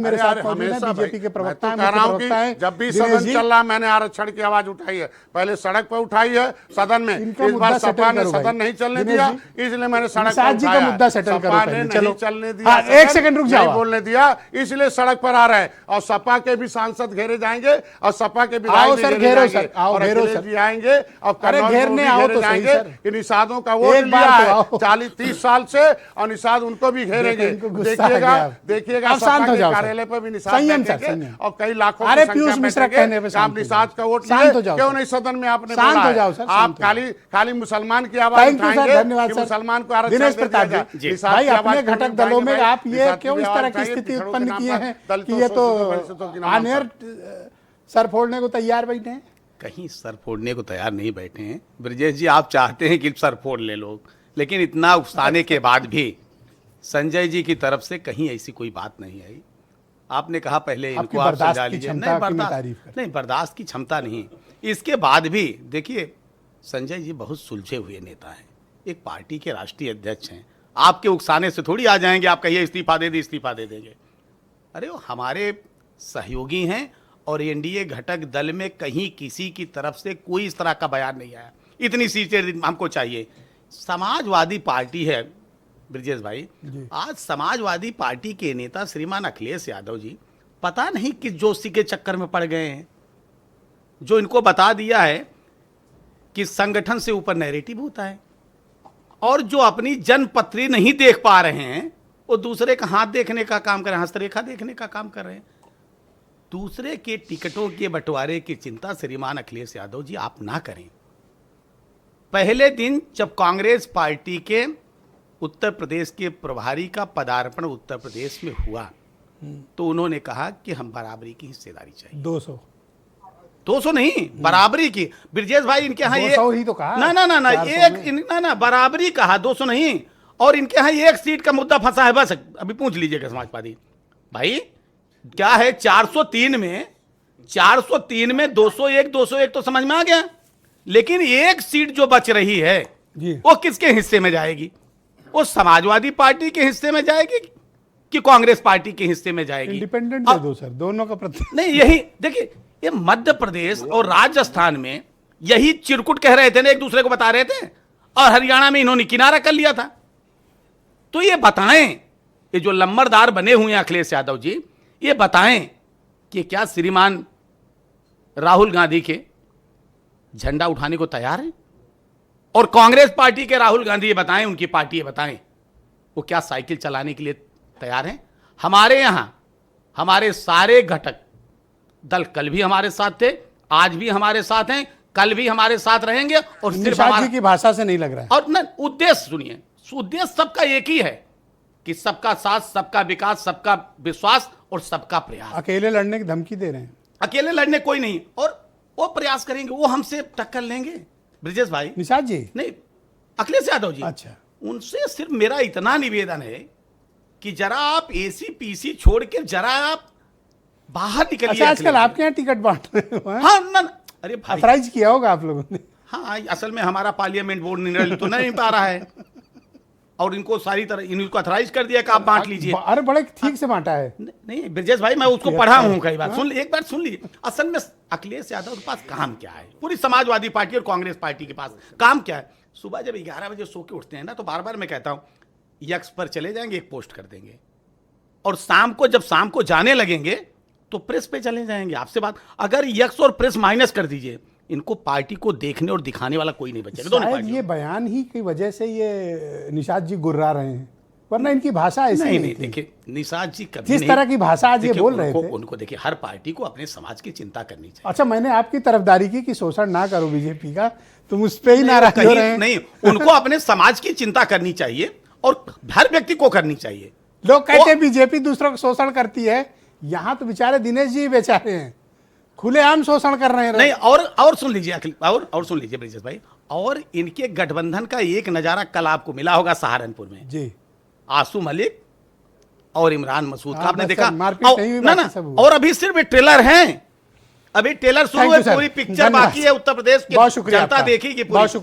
मेरे साथ हमेशा बीजेपी के प्रवक्ता मैं तो कह रहा हूं कि जब भी सदन चल रहा मैंने आरक्षण की आवाज उठाई है, पहले सड़क पर उठाई है सदन में। इस बार सपा ने सदन नहीं चलने दिया, इसलिए मैंने सड़क पर उठाया। मुद्दा सेटल करो सपा ने नहीं चलने दिया, एक सेकंड रुक जाओ, बोलने दिया, इसलिए सड़क पर आ रहे हैं। और सपा के भी सांसद घेरे जाएंगे और सपा के विधायक भी घेरे जाएंगे और अखिलेश जी आएंगे और घेरने जाएंगे। इन निषादों का वोट लिया है 40-30 साल से और निषाद उनको भी घेरेंगे। देखिएगा कार्यालय पर भी निषाद और कई लाखों अरे पीयूष मिश्रा कहने पे आप निषाद का वोट क्यों नहीं सदन में आपने बोला है? आप खाली मुसलमान की आवाज उठाएंगे कि मुसलमान को आरक्षण दिनेश प्रताप जी भाई अपने घटक दलों में आप ये क्यों इस तरह की स्थिति उत्पन्न किए हैं कि ये तो आनेर सर फोड़ने को तैयार बैठे हैं? कहीं सर फोड़ने को तैयार नहीं बैठे हैं ब्रजेश जी। आप चाहते हैं कि सर फोड़ ले लोग, लेकिन इतना उकसाने के बाद भी संजय जी की तरफ से कहीं ऐसी कोई बात नहीं आई। आपने कहा पहले इनको आप समझा लीजिए, नहीं बर्दाश्त की क्षमता नहीं। इसके बाद भी देखिए संजय जी बहुत सुलझे हुए नेता हैं, एक पार्टी के राष्ट्रीय अध्यक्ष हैं। आपके उकसाने से थोड़ी आ जाएंगे, आप कहिए इस्तीफा दे देंगे। अरे वो हमारे सहयोगी हैं और एनडीए घटक दल में कहीं किसी की तरफ से कोई इस तरह का बयान नहीं आया। इतनी सीटें हमको चाहिए। समाजवादी पार्टी है ब्रजेश भाई, आज समाजवादी पार्टी के नेता श्रीमान अखिलेश यादव जी पता नहीं किस जोशी के चक्कर में पड़ गए हैं, जो इनको बता दिया है कि संगठन से ऊपर नैरेटिव होता है और जो अपनी जनपत्री नहीं देख पा रहे हैं वो दूसरे का हाथ देखने का काम कर रहे हैं, हस्तरेखा देखने का काम कर रहे हैं। दूसरे के टिकटों के बंटवारे की चिंता श्रीमान अखिलेश यादव जी आप ना करें। पहले दिन जब कांग्रेस पार्टी के उत्तर प्रदेश के प्रभारी का पदार्पण उत्तर प्रदेश में हुआ तो उन्होंने कहा कि हम बराबरी की हिस्सेदारी चाहिए। 200 नहीं, बराबरी की। ब्रजेश भाई इनके यहाँ ये ही तो कहा ना बराबरी कहा, 200 नहीं। और इनके यहाँ एक सीट का मुद्दा फंसा है, बस अभी पूछ लीजिएगा समाजवादी भाई क्या है। 403 में 201 तो समझ में आ गया, लेकिन एक सीट जो बच रही है वो किसके हिस्से में जाएगी? वो समाजवादी पार्टी के हिस्से में जाएगी कि कांग्रेस पार्टी के हिस्से में जाएगी? इंडिपेंडेंट दे दो सर, दोनों का नहीं। यही देखिए, ये मध्य प्रदेश और राजस्थान में यही चिरकुट कह रहे थे ना, एक दूसरे को बता रहे थे, और हरियाणा में इन्होंने किनारा कर लिया था। तो ये बताएं, ये जो लंबरदार बने हुए हैं अखिलेश यादव जी, ये बताएं कि क्या श्रीमान राहुल गांधी के झंडा उठाने को तैयार हैं? और कांग्रेस पार्टी के राहुल गांधी ये बताएं, उनकी पार्टी ये बताएं, वो क्या साइकिल चलाने के लिए तैयार हैं? हमारे यहां हमारे सारे घटक दल कल भी हमारे साथ थे, आज भी हमारे साथ हैं, कल भी हमारे साथ रहेंगे। और सिर्फ हमारी की भाषा से नहीं लग रहा है। और न उद्देश्य सुनिए, उद्देश्य सबका एक ही है कि सबका साथ, सबका विकास, सबका विश्वास और सबका प्रयास। अकेले लड़ने की धमकी दे रहे हैं। अकेले लड़ने कोई नहीं, और वो प्रयास करेंगे, वो हमसे टक्कर लेंगे। ब्रजेश भाई, निषाद जी नहीं, अखिलेश यादव जी, अच्छा, उनसे सिर्फ मेरा इतना निवेदन है कि जरा आप एसी पीसी छोड़ के जरा आप बाहर निकलिए। अच्छा, आजकल आपके यहाँ टिकट बांट रहे हो? हाँ ना, अरे भाई अथराइज किया होगा आप लोगों ने? हाँ, असल में हमारा पार्लियामेंट बोर्ड निर्णय तो नहीं पा रहा है और इनको सारी तरह इनको अथराइज कर दिया कि आप बांट लीजिए। अरे बड़े ठीक से बांटा है। नहीं ब्रजेश भाई, मैं उसको पढ़ा हूं कई बार। एक बार सुन लीजिए, असल में अखिलेश यादव के पास काम क्या है, पूरी समाजवादी पार्टी और कांग्रेस पार्टी के पास काम क्या है? सुबह जब 11 बजे सो के उठते हैं ना, तो बार बार मैं कहता हूं यक्स पर चले जाएंगे, एक पोस्ट कर देंगे, और शाम को जाने लगेंगे तो प्रेस पे चले जाएंगे। आपसे बात, अगर यक्स और प्रेस माइनस कर दीजिए, इनको पार्टी को देखने और दिखाने वाला कोई नहीं बचेगा। शायद ये बयान ही की वजह से ये निषाद जी गुर्रा रहे हैं, वरना इनकी भाषा ऐसी नहीं थी। देखिए निषाद जी कभी जिस तरह की भाषा आज ये बोल रहे थे, उनको देखिए, हर पार्टी को अपने समाज की चिंता करनी चाहिए। अच्छा, मैंने आपकी तरफदारी की कि शोषण ना करो बीजेपी का, तुम उस पर ही नाराज हो रहे हैं। नहीं, उनको अपने समाज की चिंता करनी चाहिए और हर व्यक्ति को करनी चाहिए। लोग कहते हैं बीजेपी दूसरों का शोषण करती है, यहाँ तो बेचारे दिनेश जी बेचारे हैं, खुलेआम शोषण कर रहे हैं। नहीं, और सुन लीजिए और सुन लीजिए ब्रजेश भाई, और इनके गठबंधन का एक नजारा कल आपको मिला होगा सहारनपुर में जी। आसू मलिक और इमरान मसूद का आपने देखा ना, और अभी सिर्फ ट्रेलर हैं, अभी ट्रेलर शुरू है, पूरी पिक्चर बाकी है। उत्तर प्रदेश की जनता देखेगी पूरी।